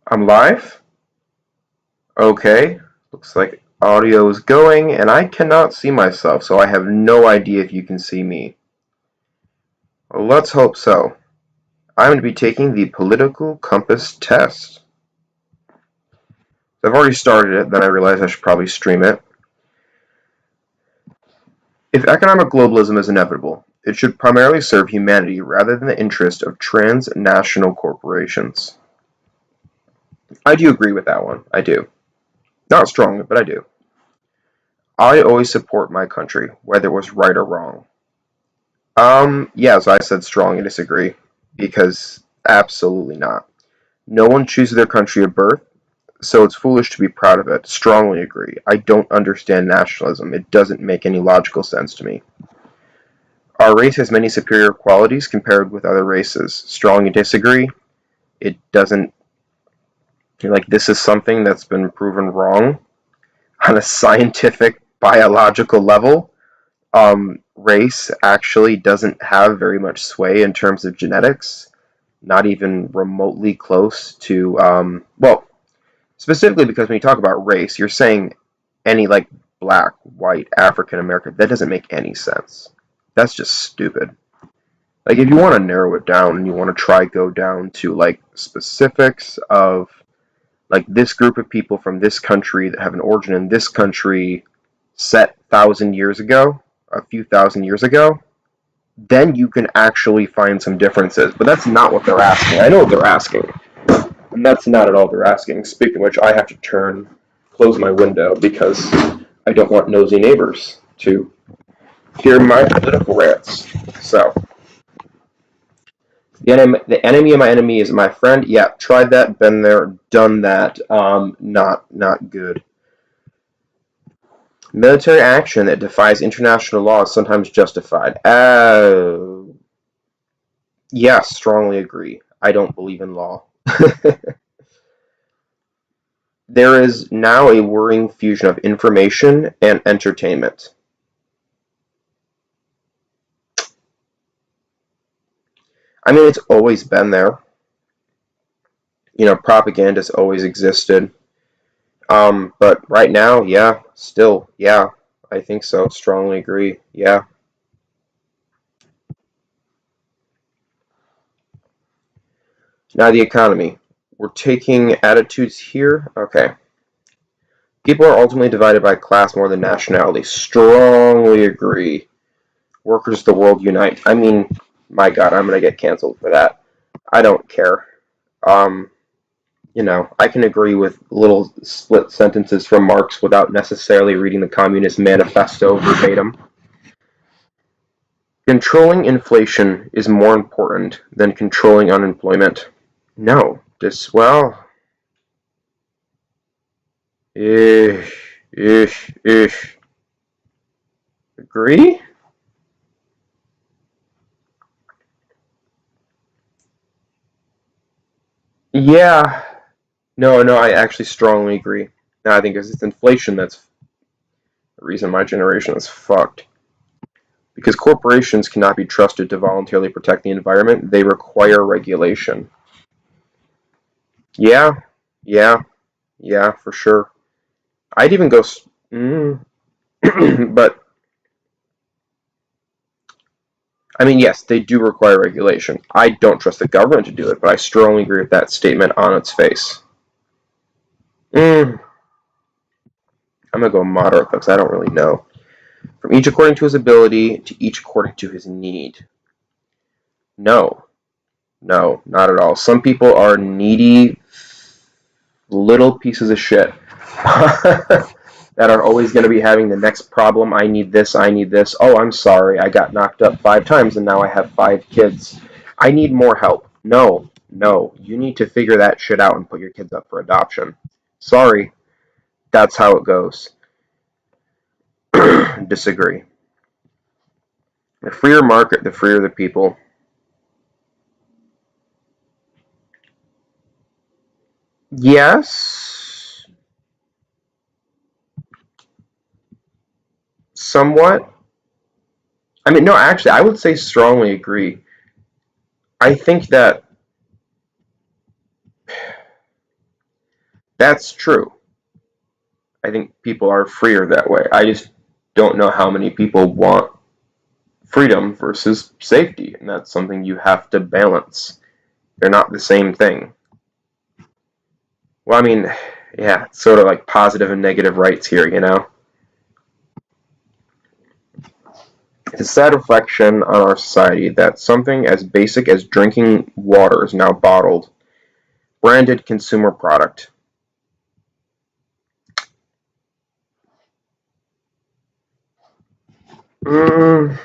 I'm live? Okay. Looks like audio is going, and I cannot see myself, so I have no idea if you can see me. Well, let's hope so. I'm going to be taking the Political Compass test. I've already started it, then I realized I should probably stream it. If economic globalism is inevitable, it should primarily serve humanity rather than the interest of transnational corporations. I do agree with that one. I do. Not strongly, but I do. I always support my country, whether it was right or wrong. Yeah, so I said strongly disagree, because absolutely not. No one chooses their country of birth, so it's foolish to be proud of it. Strongly agree. I don't understand nationalism. It doesn't make any logical sense to me. Our race has many superior qualities compared with other races. Strongly disagree. It doesn't, this is something that's been proven wrong on a scientific, biological level. Race actually doesn't have very much sway in terms of genetics, not even remotely close to, well, specifically because when you talk about race, you're saying any, black, white, African American. That doesn't make any sense. That's just stupid. If you want to narrow it down and you want to try go down to, specifics of, this group of people from this country that have an origin in this country set 1,000 years ago, a few thousand years ago, then you can actually find some differences. But that's not what they're asking. I know what they're asking, and that's not at all what they're asking. Speaking of which, I have to close my window because I don't want nosy neighbors to hear my political rants. So, the enemy of my enemy is my friend. Yeah, tried that, been there, done that. Not good. Military action that defies international law is sometimes justified. Yes, strongly agree. I don't believe in law. There is now a worrying fusion of information and entertainment. I mean, it's always been there. Propaganda's always existed. But right now, yeah, still, yeah, I think so. Strongly agree. Yeah. Now the economy. We're taking attitudes here. Okay. People are ultimately divided by class more than nationality. Strongly agree. Workers of the world unite. I mean, my God, I'm gonna get canceled for that. I don't care. Um, I can agree with little split sentences from Marx without necessarily reading the Communist Manifesto verbatim. Controlling inflation is more important than controlling unemployment. No, well, ish. Agree? Yeah. No, I actually strongly agree. No, I think it's inflation that's the reason my generation is fucked. Because corporations cannot be trusted to voluntarily protect the environment, they require regulation. Yeah, yeah, yeah, for sure. I'd even go, but I mean, yes, they do require regulation. I don't trust the government to do it, but I strongly agree with that statement on its face. Mm, I'm gonna go moderate because I don't really know. From each according to his ability, to each according to his need. No, no, not at all. Some people are needy little pieces of shit that are always going to be having the next problem. I need this, I need this. Oh, I'm sorry, I got knocked up 5 times and now I have 5 kids. I need more help. No, you need to figure that shit out and put your kids up for adoption. Sorry, that's how it goes. Disagree. The freer market, the freer the people. Yes, somewhat. I mean, no, actually, I would say strongly agree. I think that That's true. I think people are freer that way. I just don't know how many people want freedom versus safety, and that's something you have to balance. They're not the same thing. Well, I mean, yeah, it's sort of like positive and negative rights here, you know? It's a sad reflection on our society that something as basic as drinking water is now bottled, branded consumer product. Mm,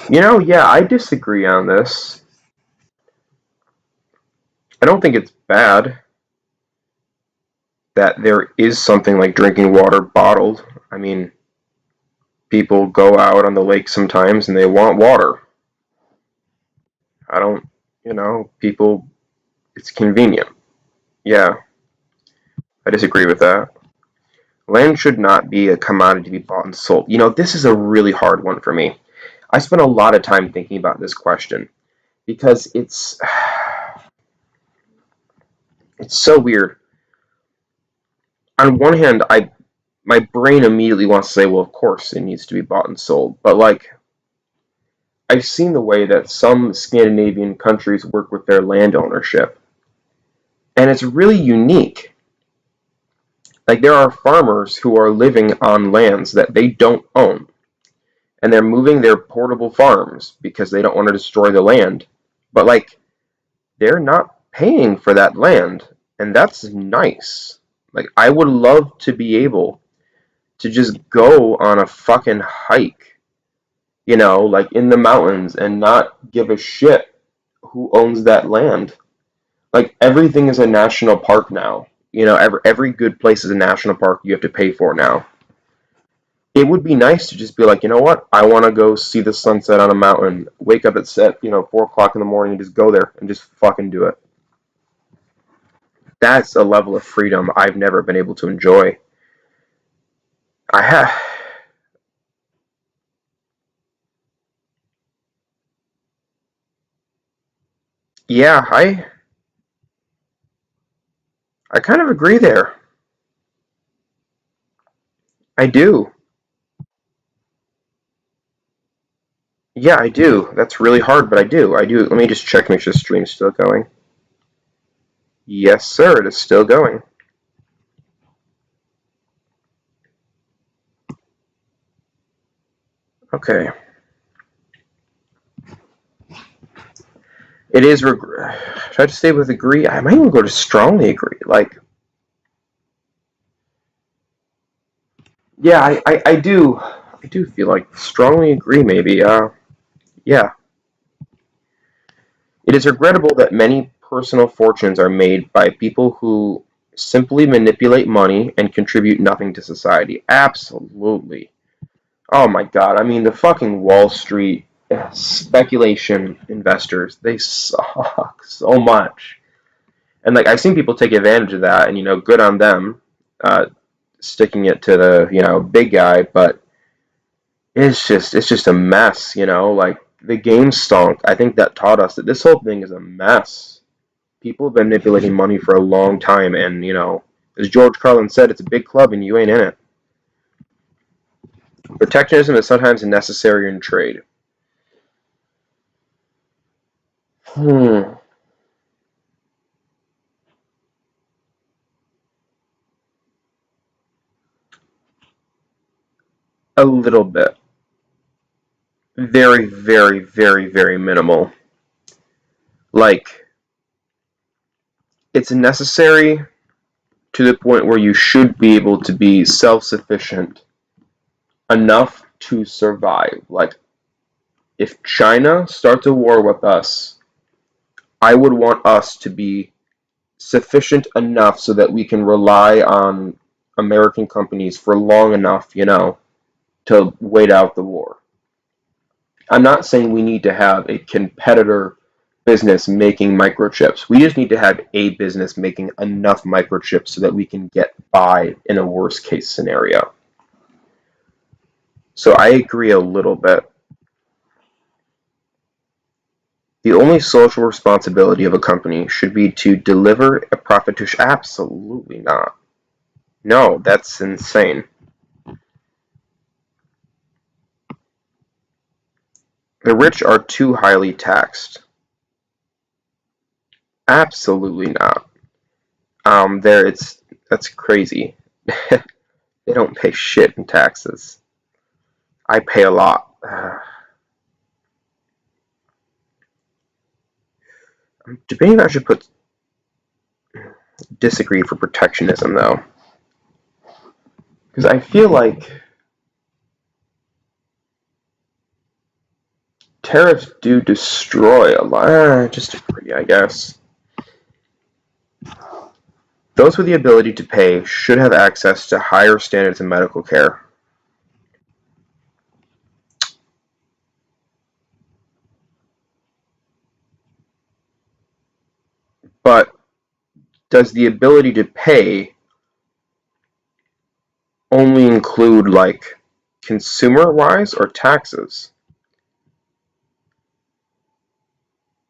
yeah, I disagree on this. I don't think it's bad that there is something like drinking water bottled. I mean, people go out on the lake sometimes and they want water. I don't, people, it's convenient. Yeah, I disagree with that. Land should not be a commodity to be bought and sold. This is a really hard one for me. I spent a lot of time thinking about this question because it's so weird. On one hand, my brain immediately wants to say, well, of course it needs to be bought and sold. But like I've seen the way that some Scandinavian countries work with their land ownership, and it's really unique. Like there are farmers who are living on lands that they don't own, and they're moving their portable farms because they don't want to destroy the land. But like they're not paying for that land, and that's nice. Like I would love to be able to just go on a fucking hike, like in the mountains and not give a shit who owns that land. Like everything is a national park now. Every good place is a national park you have to pay for now. It would be nice to just be like, you know what? I want to go see the sunset on a mountain. Wake up at 4 o'clock in the morning and just go there and just fucking do it. That's a level of freedom I've never been able to enjoy. I have, yeah, I kind of agree there. I do. Yeah, I do. That's really hard, but I do. I do. Let me just check, make sure the stream's still going. Yes, sir, it is still going. Okay. It is. Should I just stay with agree? I might even go to strongly agree. Like, yeah, I do. I do feel like strongly agree. Maybe. Yeah. It is regrettable that many personal fortunes are made by people who simply manipulate money and contribute nothing to society. Absolutely. Oh my God. I mean, the fucking Wall Street speculation investors, they suck so much. And like I've seen people take advantage of that, and good on them, uh, sticking it to the big guy. But it's just a mess. Like the game stunk. I think that taught us that this whole thing is a mess. People have been manipulating money for a long time, and as George Carlin said, it's a big club, and you ain't in it. Protectionism is sometimes necessary in trade. Hmm, a little bit. Very, very, very, very minimal. Like it's necessary to the point where you should be able to be self-sufficient enough to survive. Like if China starts a war with us, I would want us to be sufficient enough so that we can rely on American companies for long enough, to wait out the war. I'm not saying we need to have a competitor business making microchips. We just need to have a business making enough microchips so that we can get by in a worst case scenario. So I agree a little bit. The only social responsibility of a company should be to deliver a profit to absolutely not. No, that's insane. The rich are too highly taxed. Absolutely not. That's crazy. They don't pay shit in taxes. I pay a lot. I'm debating if I should put disagree for protectionism though, because I feel like tariffs do destroy a lot. Just agree, I guess. Those with the ability to pay should have access to higher standards of medical care. But does the ability to pay only include like consumer-wise or taxes?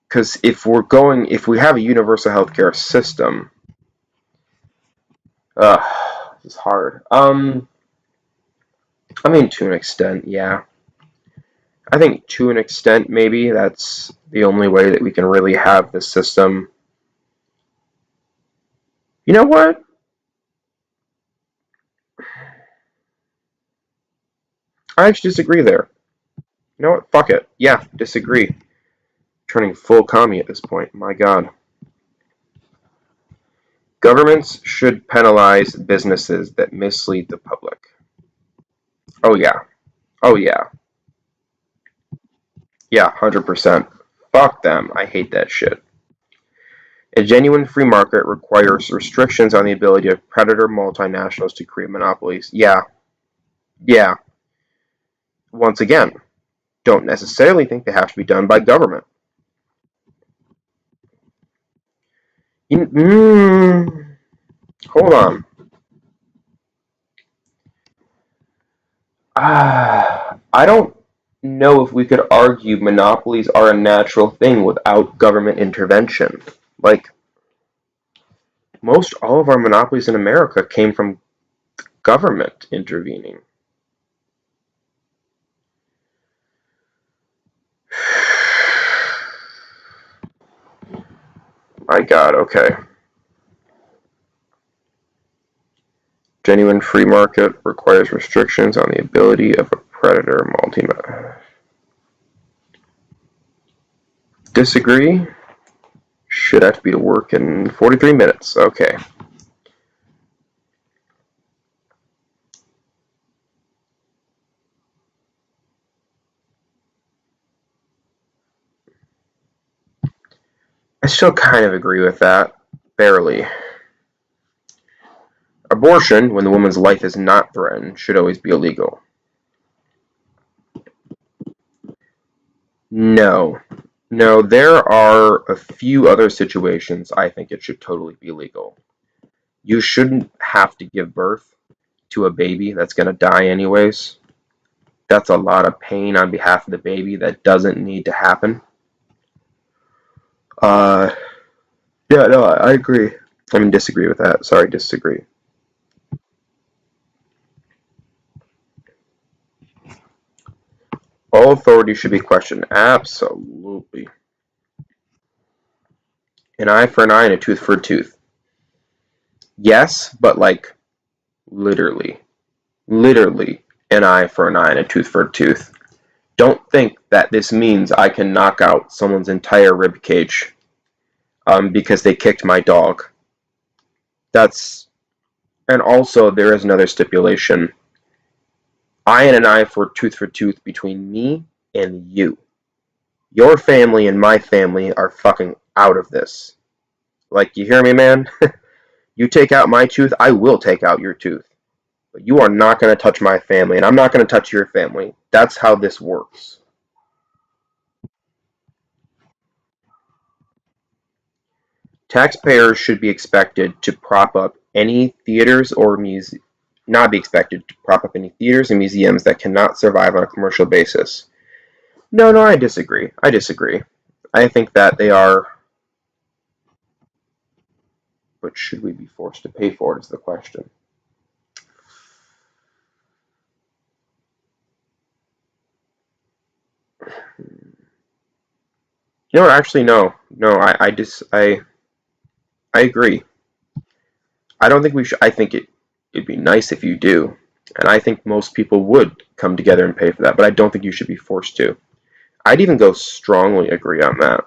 Because if we have a universal healthcare system, this is hard. I mean, to an extent, yeah. I think to an extent, maybe that's the only way that we can really have the system. You know what? I actually disagree there. You know what? Fuck it. Yeah, disagree. Turning full commie at this point. My God. Governments should penalize businesses that mislead the public. Oh yeah. Oh yeah. Yeah, 100%. Fuck them. I hate that shit. A genuine free market requires restrictions on the ability of predator multinationals to create monopolies. Yeah. Yeah. Once again, don't necessarily think they have to be done by government. Hold on. I don't know if we could argue monopolies are a natural thing without government intervention. Like, most all of our monopolies in America came from government intervening. My God, okay. Genuine free market requires restrictions on the ability of a predator multi. Disagree? Should have to be to work in 43 minutes. Okay. I still kind of agree with that. Barely. Abortion, when the woman's life is not threatened, should always be illegal. No. No, there are a few other situations I think it should totally be legal. You shouldn't have to give birth to a baby that's going to die anyways. That's a lot of pain on behalf of the baby that doesn't need to happen. Uh, yeah, no, I agree. I mean, disagree with that. Sorry, disagree. All authority should be questioned. Absolutely. An eye for an eye and a tooth for a tooth. Yes, but like literally. Literally an eye for an eye and a tooth for a tooth. Don't think that this means I can knock out someone's entire rib cage because they kicked my dog. That's and also there is another stipulation. Eye and an eye for tooth between me and you. Your family and my family are fucking out of this. Like, you hear me, man? You take out my tooth, I will take out your tooth. But you are not going to touch my family, and I'm not going to touch your family. That's how this works. Taxpayers should be expected to prop up any theaters or not be expected to prop up any theaters and museums that cannot survive on a commercial basis. No, I disagree. I disagree. I think that they are, but should we be forced to pay for it is the question. You know what? Actually, no, no. I agree. I don't think we should. I think it'd be nice if you do, and I think most people would come together and pay for that. But I don't think you should be forced to. I'd even go strongly agree on that.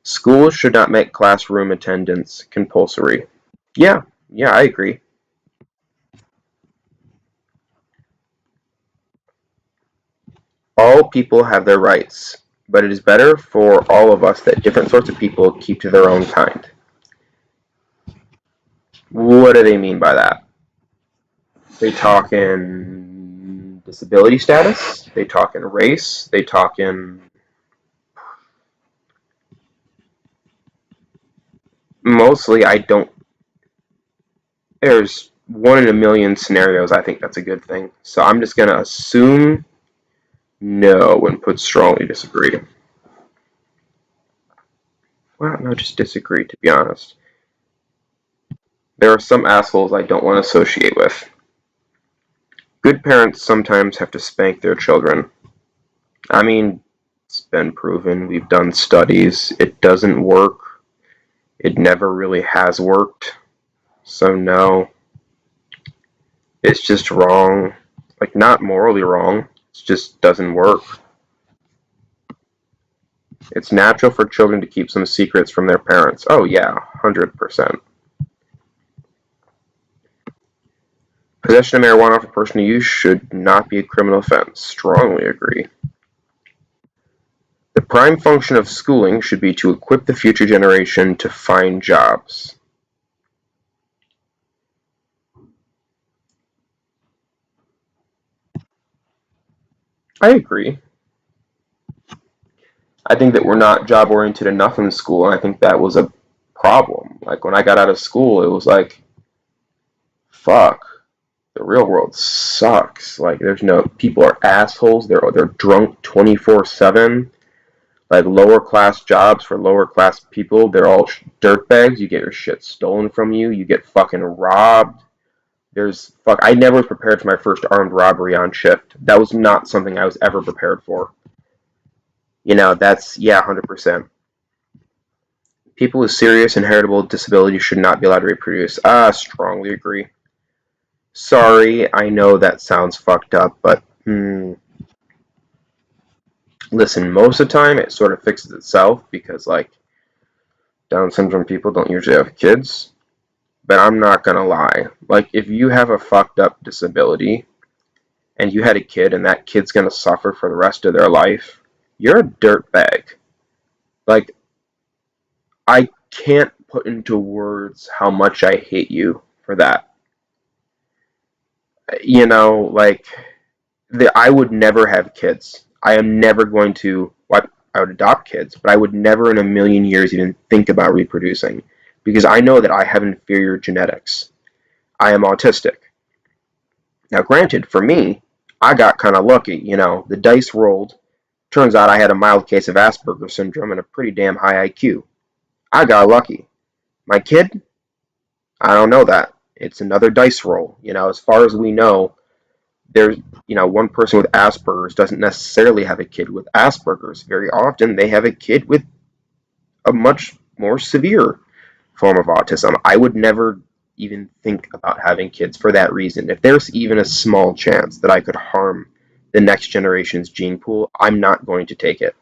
Schools should not make classroom attendance compulsory. Yeah, yeah, I agree. All people have their rights, but it is better for all of us that different sorts of people keep to their own kind. What do they mean by that? They talk in disability status, they talk in race, they talk in. Mostly, I don't. There's one in a million scenarios I think that's a good thing. So I'm just going to assume no and put strongly disagree. Well, no, just disagree, to be honest. There are some assholes I don't want to associate with. Good parents sometimes have to spank their children. I mean, it's been proven. We've done studies. It doesn't work. It never really has worked. So, no, it's just wrong. Like, not morally wrong. It just doesn't work. It's natural for children to keep some secrets from their parents. Oh, yeah, 100%. Possession of marijuana for personal use should not be a criminal offense. Strongly agree. The prime function of schooling should be to equip the future generation to find jobs. I agree. I think that we're not job oriented enough in school, and I think that was a problem. Like when I got out of school, it was like, fuck, the real world sucks. Like there's no people are assholes. They're drunk 24/7. Like lower class jobs for lower class people, they're all dirtbags. You get your shit stolen from you. You get fucking robbed. There's fuck. I never was prepared for my first armed robbery on shift. That was not something I was ever prepared for. That's yeah, 100%. People with serious inheritable disabilities should not be allowed to reproduce. Strongly agree. Sorry, I know that sounds fucked up, but listen, most of the time it sort of fixes itself because, like, Down syndrome people don't usually have kids. But I'm not gonna lie. Like, if you have a fucked up disability and you had a kid and that kid's gonna suffer for the rest of their life, you're a dirtbag. Like, I can't put into words how much I hate you for that. Like, I would never have kids. I am never going to. Well, I would adopt kids, but I would never in a million years even think about reproducing because I know that I have inferior genetics. I am autistic. Now, granted, for me, I got kind of lucky. The dice rolled. Turns out I had a mild case of Asperger's syndrome and a pretty damn high IQ. I got lucky. My kid, I don't know that. It's another dice roll. As far as we know, there's one person with Asperger's doesn't necessarily have a kid with Asperger's. Very often they have a kid with a much more severe form of autism. I would never even think about having kids for that reason. If there's even a small chance that I could harm the next generation's gene pool, I'm not going to take it.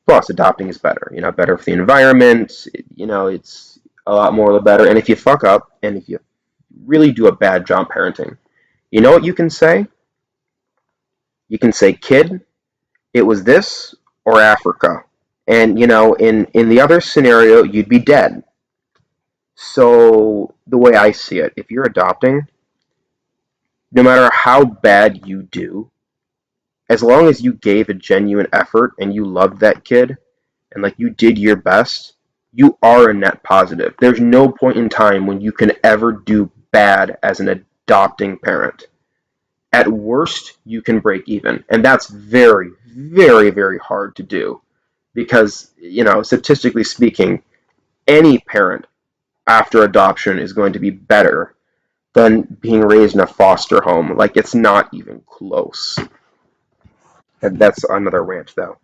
Plus, adopting is better. Better for the environment. It's a lot more the better. And if you fuck up, and if you really do a bad job parenting, you know what you can say? You can say, kid, it was this or Africa. And, in the other scenario, you'd be dead. So, the way I see it, if you're adopting, no matter how bad you do, as long as you gave a genuine effort and you loved that kid and like you did your best, you are a net positive. There's no point in time when you can ever do bad as an adopting parent. At worst, you can break even. And that's very, very, very hard to do because, statistically speaking, any parent after adoption is going to be better than being raised in a foster home. Like, it's not even close. And that's another rant, though.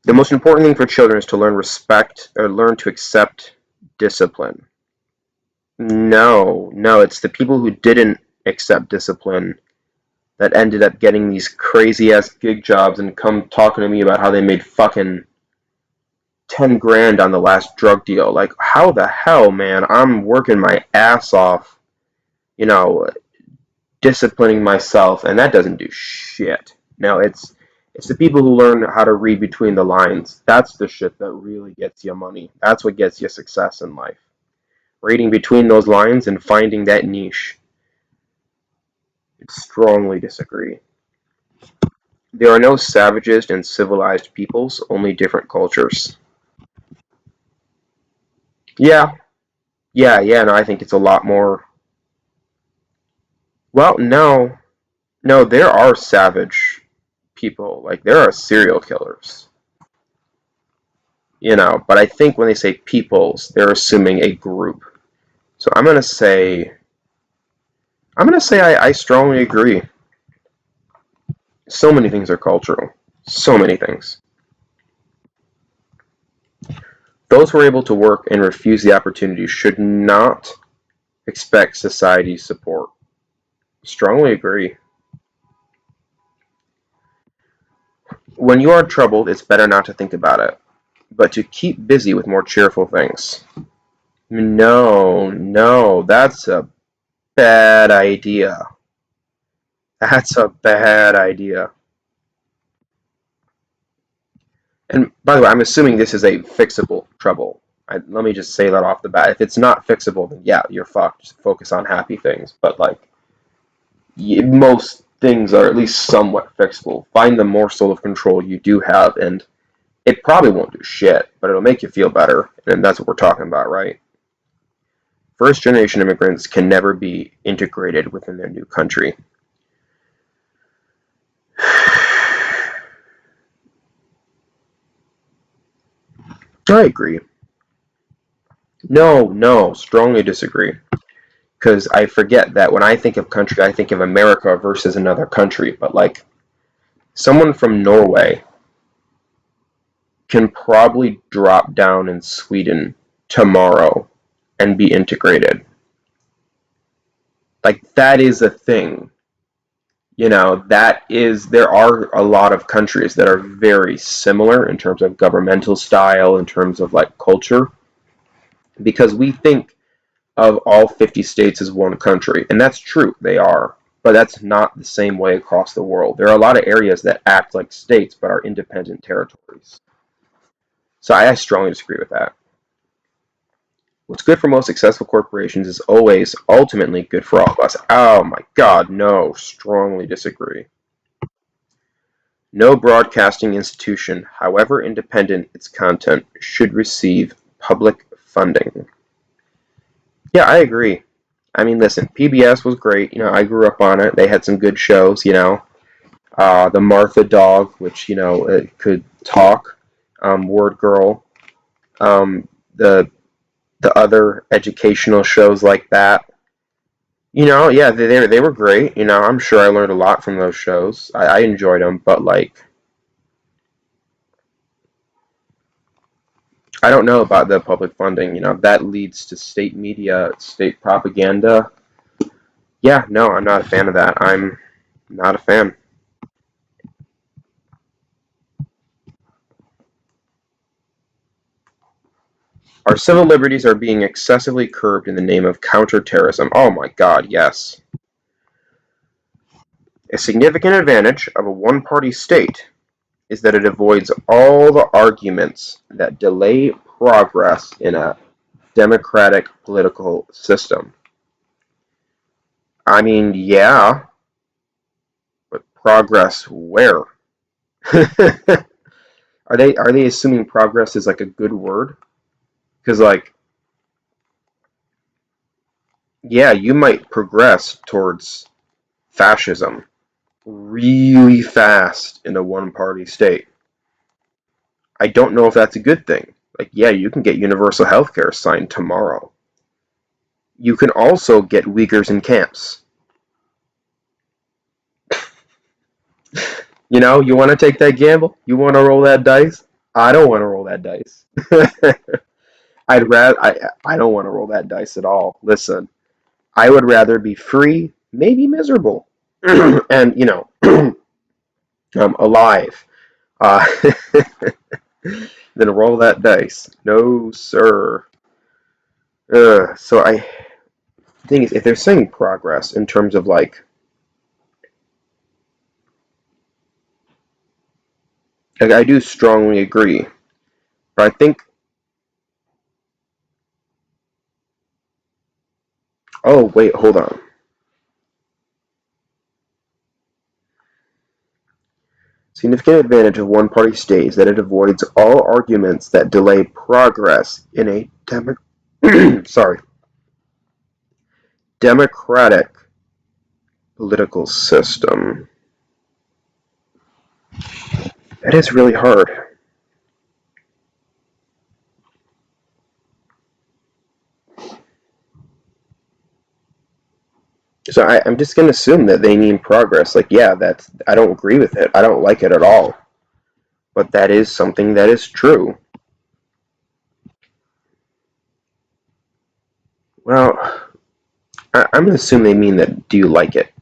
The most important thing for children is to learn respect or learn to accept discipline. No, no, it's the people who didn't accept discipline that ended up getting these crazy ass gig jobs and come talking to me about how they made fucking 10 grand on the last drug deal. Like, how the hell, man? I'm working my ass off, you know, disciplining myself, and that doesn't do shit. No, it's the people who learn how to read between the lines. That's the shit that really gets you money. That's what gets you success in life. Reading between those lines and finding that niche. I strongly disagree. There are no savages and civilized peoples, only different cultures. Yeah, yeah, no, I think it's a lot more. Well, no, no, there are savage people. Like, there are serial killers, but I think when they say peoples, they're assuming a group. So I'm gonna say I strongly agree. So many things are cultural. So many things. Those who are able to work and refuse the opportunity should not expect society's support. Strongly agree. When you are troubled, it's better not to think about it, but to keep busy with more cheerful things. No, no, that's a bad idea. That's a bad idea. And by the way, I'm assuming this is a fixable trouble. Let me just say that off the bat. If it's not fixable, then yeah, you're fucked. Just focus on happy things. But like, most things are at least somewhat fixable. Find the morsel of control you do have, and it probably won't do shit, but it'll make you feel better. And that's what we're talking about, right? First generation immigrants can never be integrated within their new country. I agree. No, no, strongly disagree. Because I forget that when I think of country, I think of America versus another country. But like, someone from Norway can probably drop down in Sweden tomorrow and be integrated. Like, that is a thing. There are a lot of countries that are very similar in terms of governmental style, in terms of like culture, because we think of all 50 states as one country, and that's true, they are, but that's not the same way across the world. There are a lot of areas that act like states but are independent territories. So I strongly disagree with that. What's good for most successful corporations is always ultimately good for all of us. Oh my god, no, strongly disagree. No broadcasting institution, however independent its content, should receive public funding. Yeah, I agree. I mean, listen, PBS was great. I grew up on it. They had some good shows. The Martha Dog, which, it could talk, Word Girl, the other educational shows like that. Yeah, they were great. I'm sure I learned a lot from those shows. I enjoyed them, but like, I don't know about the public funding. That leads to state media, state propaganda. Yeah, no, I'm not a fan of that. I'm not a fan. Our civil liberties are being excessively curbed in the name of counterterrorism. Oh my god, yes. A significant advantage of a one-party state is that it avoids all the arguments that delay progress in a democratic political system. I mean, yeah, but progress where? Are they assuming progress is like a good word? Because like, yeah, you might progress towards fascism really fast in a one-party state. I don't know if that's a good thing. Like, yeah, you can get universal health care signed tomorrow. You can also get Uyghurs in camps. You want to take that gamble? You want to roll that dice? I don't want to roll that dice. I don't want to roll that dice at all. Listen, I would rather be free, maybe miserable, and alive, uh, than roll that dice. No, sir. So the thing is, if they're saying progress in terms of like I do strongly agree, but I think, oh wait, hold on. Significant advantage of one-party state is that it avoids all arguments that delay progress in a sorry, democratic political system. That is really hard. So I'm just going to assume that they mean progress. Like, yeah, I don't agree with it. I don't like it at all. But that is something that is true. Well, I'm going to assume they mean that, do you like it?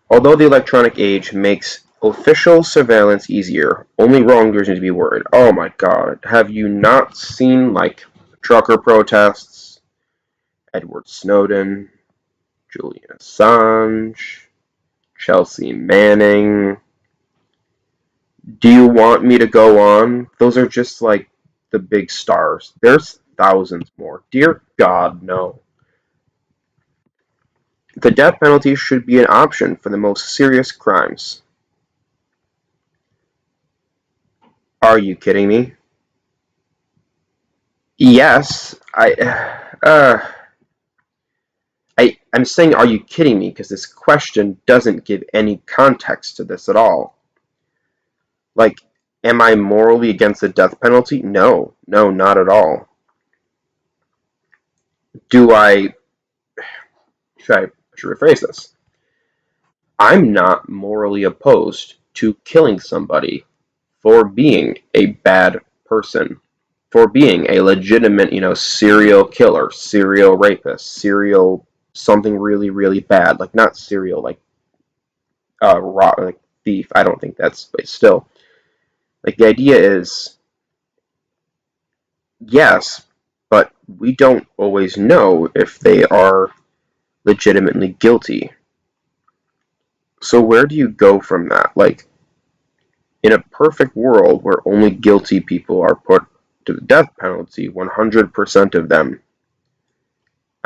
Although the electronic age makes official surveillance easier, only wrongdoers need to be worried. Oh my god, have you not seen, trucker protests, Edward Snowden, Julian Assange, Chelsea Manning? Do you want me to go on? Those are just the big stars. There's thousands more. Dear God, no. The death penalty should be an option for the most serious crimes. Are you kidding me? Yes, I'm saying, are you kidding me? Because this question doesn't give any context to this at all. Like, am I morally against the death penalty? No, no, not at all. Do I? I should rephrase this. I'm not morally opposed to killing somebody for being a bad person, for being a legitimate, serial killer, serial rapist, serial something really, really bad. Like, not serial, like thief. I don't think that's, but still. Like, the idea is, yes, but we don't always know if they are legitimately guilty. So where do you go from that? Like, in a perfect world where only guilty people are put to the death penalty, 100% of them.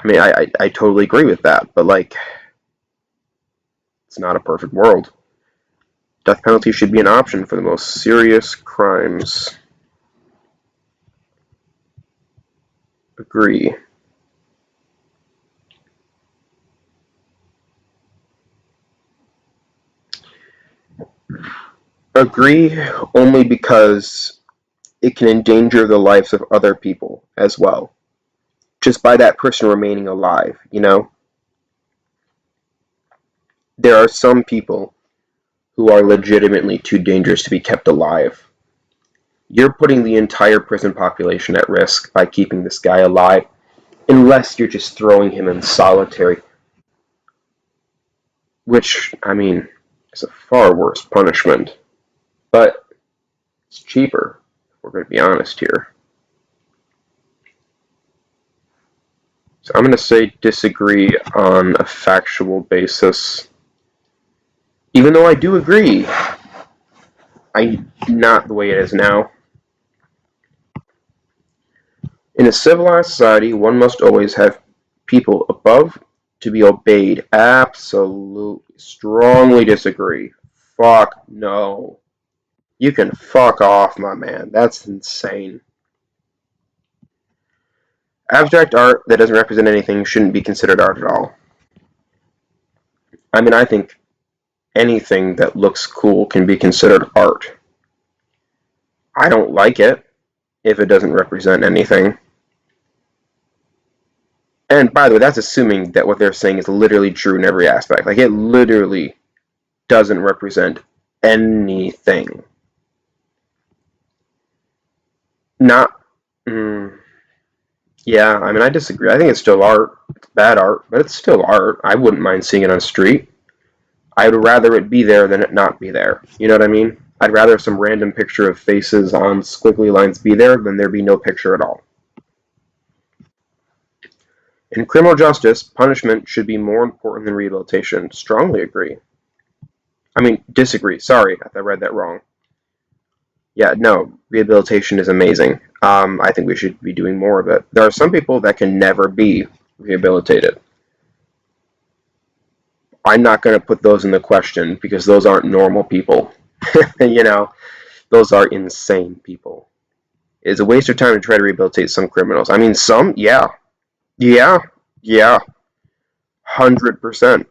I mean, I totally agree with that, but it's not a perfect world. Death penalty should be an option for the most serious crimes. Agree. Agree only because it can endanger the lives of other people as well. Just by that person remaining alive, There are some people who are legitimately too dangerous to be kept alive. You're putting the entire prison population at risk by keeping this guy alive, unless you're just throwing him in solitary, which, I mean, is a far worse punishment. But it's cheaper, if we're going to be honest here. So I'm going to say disagree on a factual basis. Even though I do agree, not the way it is now. In a civilized society, one must always have people above to be obeyed. Absolutely. Strongly disagree. Fuck no. You can fuck off, my man. That's insane. Abstract art that doesn't represent anything shouldn't be considered art at all. I mean, I think anything that looks cool can be considered art. I don't like it if it doesn't represent anything. And by the way, that's assuming that what they're saying is literally true in every aspect. Like, it literally doesn't represent anything. Not. Mm, yeah, I mean, I disagree. I think it's still art. It's bad art, but it's still art. I wouldn't mind seeing it on the street. I'd rather it be there than it not be there. You know what I mean? I'd rather some random picture of faces on squiggly lines be there than there be no picture at all. In criminal justice, punishment should be more important than rehabilitation. Strongly agree. I mean, disagree. Sorry, I read that wrong. Yeah, no, rehabilitation is amazing. I think we should be doing more of it. There are some people that can never be rehabilitated. I'm not going to put those in the question because those aren't normal people. You know, those are insane people. It's a waste of time to try to rehabilitate some criminals. I mean, some, yeah, yeah, yeah, 100%.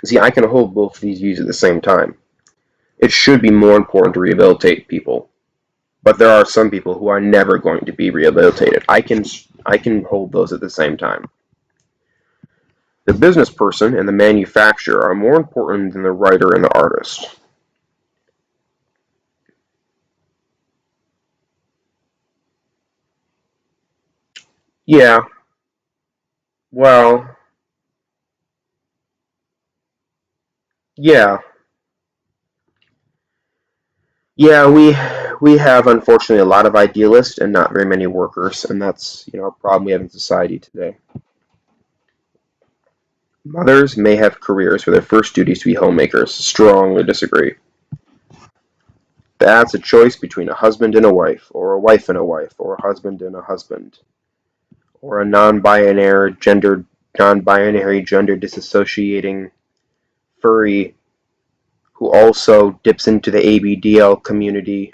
See, I can hold both of these views at the same time. It should be more important to rehabilitate people, but there are some people who are never going to be rehabilitated. I can hold those at the same time. The business person and the manufacturer are more important than the writer and the artist. Yeah, well, yeah, yeah. We have unfortunately a lot of idealists and not very many workers, and that's a problem we have in society today. Mothers may have careers where their first duty is to be homemakers. Strongly disagree. That's a choice between a husband and a wife, or a wife and a wife, or a husband and a husband, or a non-binary gender disassociating furry who also dips into the ABDL community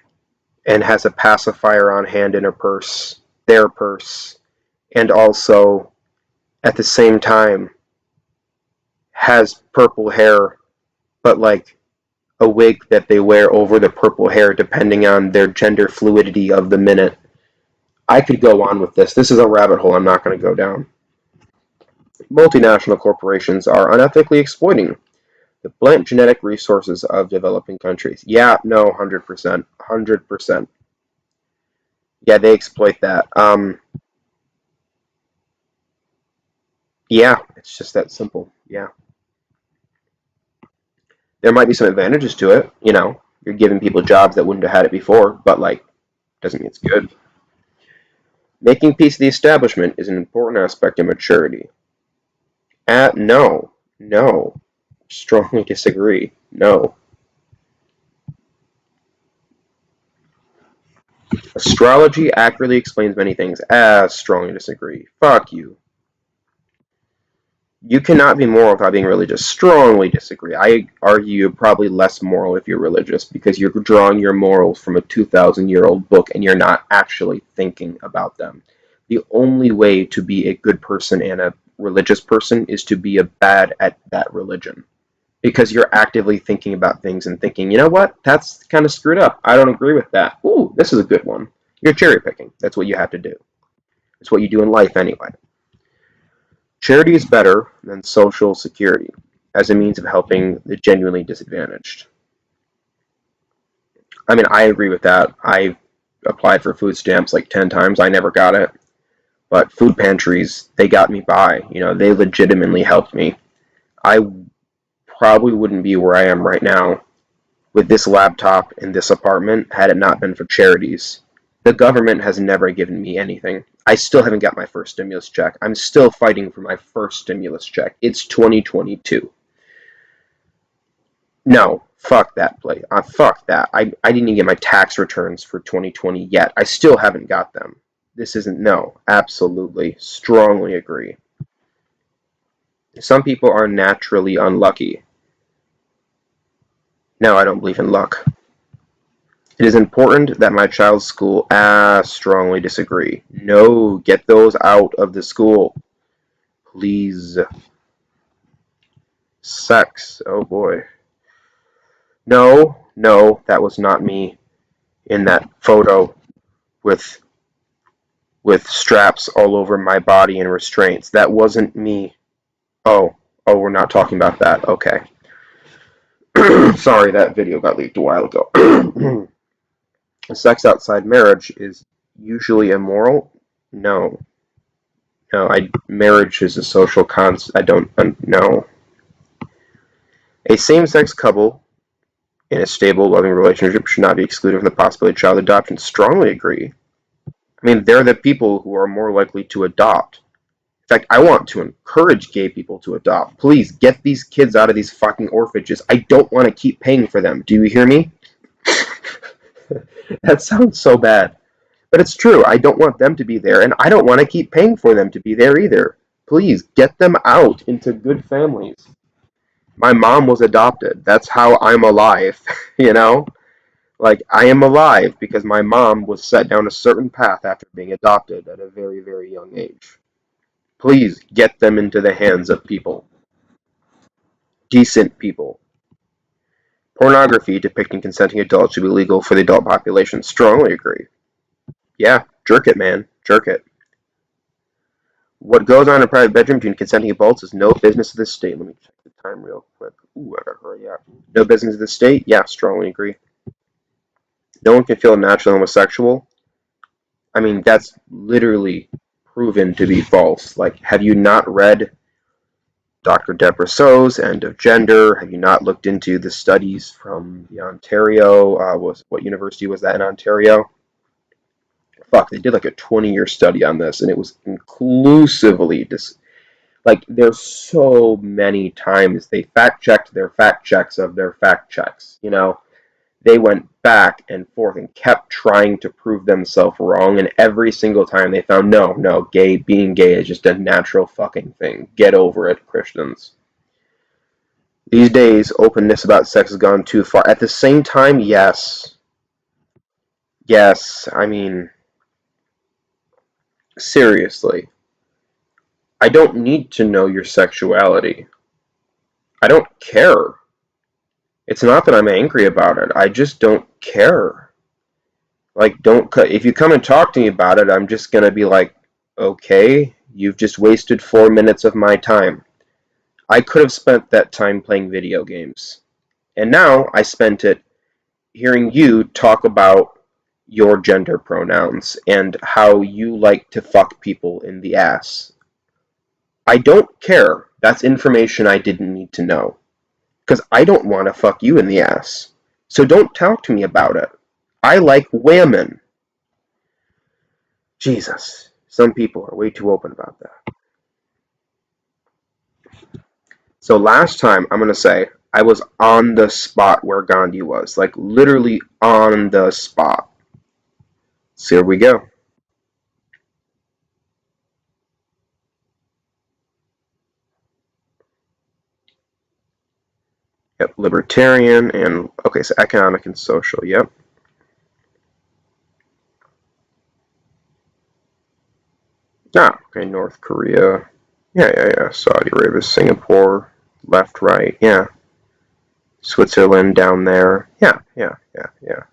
and has a pacifier on hand in her purse, their purse, and also at the same time has purple hair, but like a wig that they wear over the purple hair depending on their gender fluidity of the minute. I could go on with this. This is a rabbit hole I'm not going to go down. Multinational corporations are unethically exploiting the plant genetic resources of developing countries. Yeah, no, 100%. 100%. Yeah, they exploit that. Yeah, it's just that simple. Yeah. There might be some advantages to it. You're giving people jobs that wouldn't have had it before, but like, doesn't mean it's good. Making peace with the establishment is an important aspect of maturity. No, no, strongly disagree. No. Astrology accurately explains many things. Strongly disagree. Fuck you. You cannot be moral without being religious. Strongly disagree. I argue you're probably less moral if you're religious because you're drawing your morals from a 2,000-year-old book and you're not actually thinking about them. The only way to be a good person and a religious person is to be a bad at that religion because you're actively thinking about things and thinking, you know what, that's kind of screwed up. I don't agree with that. Ooh, this is a good one. You're cherry picking. That's what you have to do. It's what you do in life anyway. Charity is better than social security as a means of helping the genuinely disadvantaged. I mean, I agree with that. I applied for food stamps like 10 times. I never got it. But food pantries, they got me by. They legitimately helped me. I probably wouldn't be where I am right now with this laptop in this apartment had it not been for charities. The government has never given me anything. I still haven't got my first stimulus check. I'm still fighting for my first stimulus check. It's 2022. No, fuck that play. Fuck that. I didn't even get my tax returns for 2020 yet. I still haven't got them. This isn't, no, absolutely. Strongly agree. Some people are naturally unlucky. No, I don't believe in luck. It is important that my child's school. Strongly disagree. No, get those out of the school. Please. Sex. Oh boy. No, no, that was not me in that photo with straps all over my body and restraints. That wasn't me. Oh, oh, we're not talking about that. Okay. Sorry, that video got leaked a while ago. Sex outside marriage is usually immoral? No. No, marriage is a social concept. I don't know. A same-sex couple in a stable, loving relationship should not be excluded from the possibility of child adoption. Strongly agree. I mean, they're the people who are more likely to adopt. In fact, I want to encourage gay people to adopt. Please, get these kids out of these fucking orphanages. I don't want to keep paying for them. Do you hear me? That sounds so bad. But it's true. I don't want them to be there, and I don't want to keep paying for them to be there either. Please, get them out into good families. My mom was adopted. That's how I'm alive, you know? Like, I am alive because my mom was set down a certain path after being adopted at a very, very young age. Please get them into the hands of people. Decent people. Pornography depicting consenting adults should be legal for the adult population. Strongly agree. Yeah, jerk it, man. Jerk it. What goes on in a private bedroom between consenting adults is no business of the state. Let me check the time real quick. Ooh, I gotta hurry up. No business of the state? Yeah, strongly agree. No one can feel naturally homosexual. I mean, that's literally proven to be false. Like, have you not read Dr. Deborah So's End of Gender? Have you not looked into the studies from the Ontario? What university was that in Ontario? Fuck, they did like a 20-year study on this, and it was conclusively like there's so many times they fact checked their fact checks of their fact checks. You know, they went back and forth and kept trying to prove themselves wrong, and every single time they found no, being gay is just a natural fucking thing. Get over it, Christians. These days, openness about sex has gone too far. At the same time, yes. Yes, I mean, seriously. I don't need to know your sexuality. I don't care. It's not that I'm angry about it. I just don't care. Like, if you come and talk to me about it, I'm just gonna be like, okay, you've just wasted 4 minutes of my time. I could have spent that time playing video games. And now I spent it hearing you talk about your gender pronouns and how you like to fuck people in the ass. I don't care. That's information I didn't need to know. Because I don't want to fuck you in the ass. So don't talk to me about it. I like women. Jesus. Some people are way too open about that. So last time, I'm going to say, I was on the spot where Gandhi was. Like, literally on the spot. So here we go. Yep, libertarian and, okay, so economic and social, yep. Ah, okay, North Korea. Yeah. Saudi Arabia, Singapore, left, right, yeah. Switzerland down there. Yeah.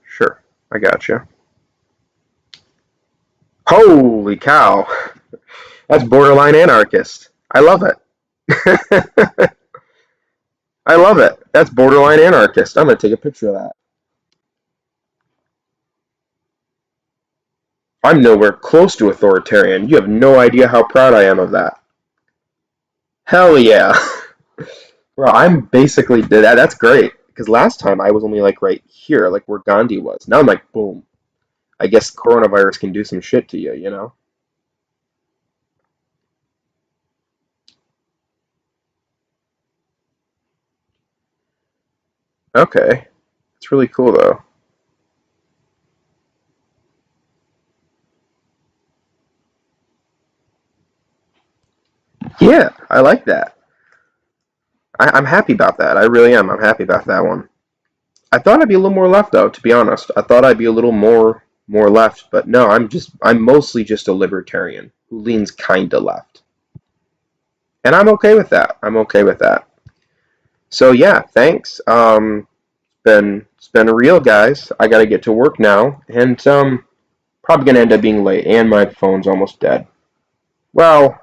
Sure, I gotcha. Holy cow! That's borderline anarchist. I love it. I love it. That's borderline anarchist. I'm gonna take a picture of that. I'm nowhere close to authoritarian. You have no idea how proud I am of that. Hell yeah. Bro, I'm basically that. That's great. Because last time I was only like right here, like where Gandhi was. Now I'm like, boom. I guess coronavirus can do some shit to you, you know? Okay. It's really cool though. Yeah, I like that. I'm happy about that. I really am. I'm happy about that one. I thought I'd be a little more left though, to be honest. I thought I'd be a little more left, but no, I'm mostly just a libertarian who leans kinda left. And I'm okay with that. I'm okay with that. So yeah, thanks. It's been real, guys. I gotta get to work now, and probably gonna end up being late, and my phone's almost dead. Well,